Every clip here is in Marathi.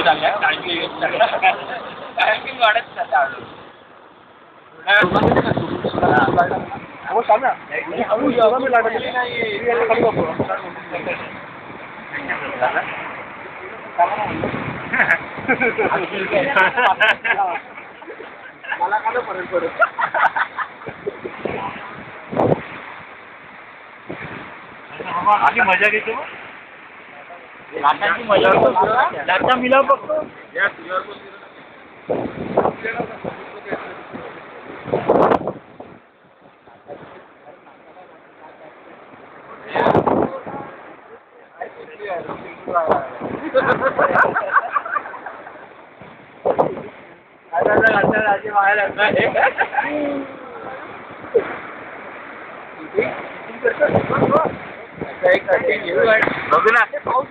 हे चाललंय कारण की वाढत चाललं मला काय फरक पडत आधी मजा घेतो लाटांची मजा लाटा मिलाव बघतो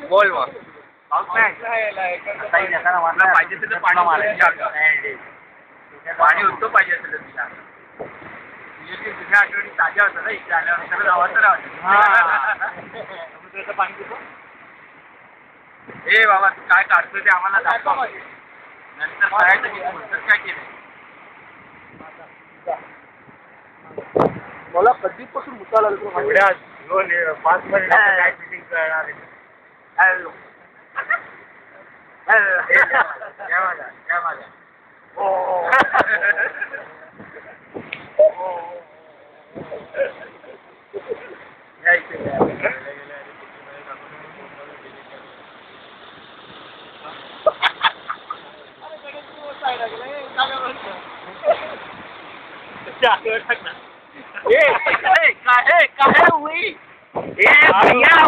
बोल मग पाहिजे तिथं पाणी पाणी होतो पाहिजे असेल तुझ्या आठवणी ताज्या होतं ना इथे आल्यावर गावात राहतो पाणी पितो ए बाबा तू काय काढतो ते आम्हाला दाखव नंतर करायचं की नंतर काय केलं मला कधीपासून मुद्दा लागतो 5 महिने काय मिटिंग करणार हॅलो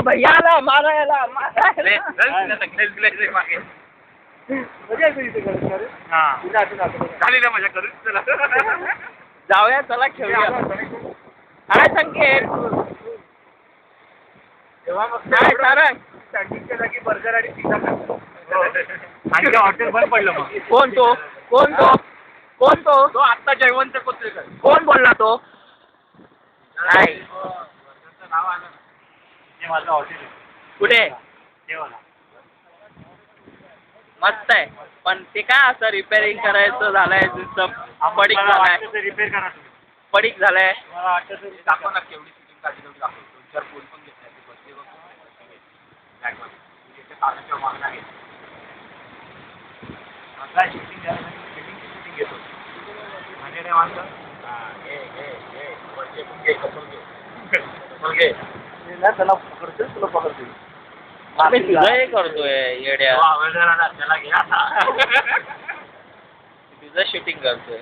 भैयाला मारायला झाली ना मजा करू चला जाऊया चला खेळूया काय संकेत तेव्हा मग काय कारण स्टँडिंगच्या जागी बर्गर आणि पिझ्झा आणि हॉटेल बंद पडलं मग कोण तो तो आत्ता जयवंत कोथरेकर कोण बोलला तो नाही नाव आलं हे माझं हॉटेल कुठे मस्त आहे पण ते काय असं रिपेअरिंग करायचं झालंय पडीक झालाय रिपेअर करा पडीक झालाय मला वाटतं दाखव ना केवढी शूटिंग काढली तेवढी दाखव 2-4 फोन पण घेतले बसले बघ मागणं आहे आता शूटिंग झालं शूटिंग घेतो म्हणजे काय मागतं बसले पण घे कपल घे त्याला पकडतो तुला पकडतो आम्ही तुझं हे करतोय येड्या त्याला घ्या तुझं शूटिंग करतोय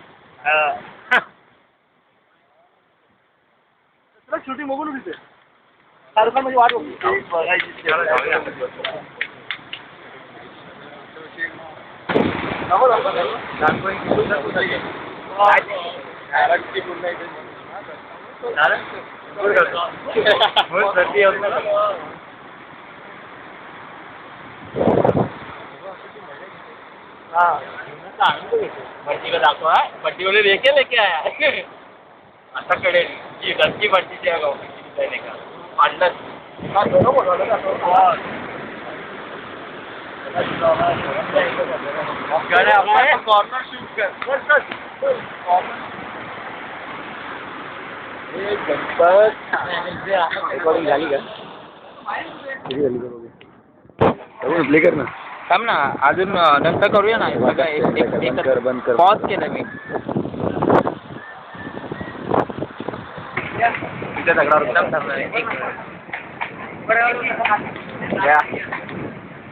शूटिंग बघून तिथे सारखं म्हणजे वाट बघायची भट्टी को दाखवा भट्टी वाले लेके आया आता कड़े जी घर की भट्टी से कहने का पार्टनर कॉर्नर शूट कर रिकॉर्डिंग झाली का प्ले कर ना थांब ना अजून नंतर करूया ना सगळं बंद कर पॉज केलं मी तिथे दगडावर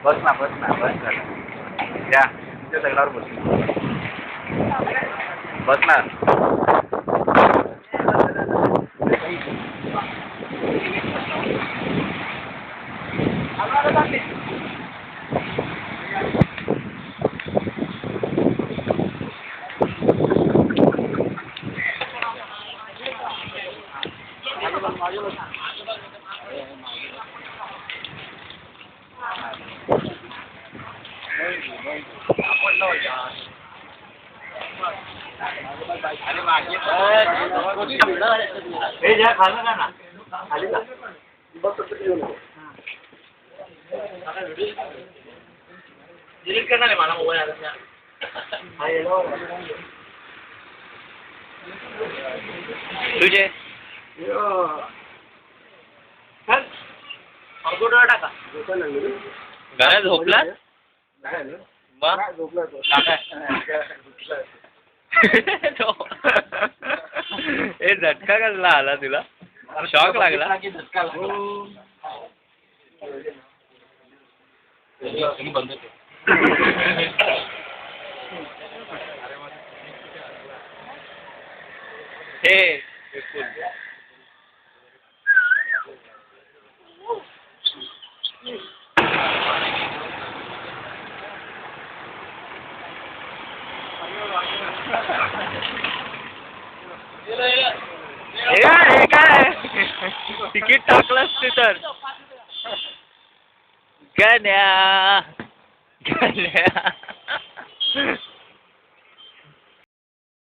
बस ना कर या तिथे दगडावर बस ना डिलीट करणार आहे मला मोबाईल आता. तुझे टाका गाड्या झोपला हे झटका कसला आला तुला शॉक लागला हे हे काय तिकीट टाकलंस ते तर गण्या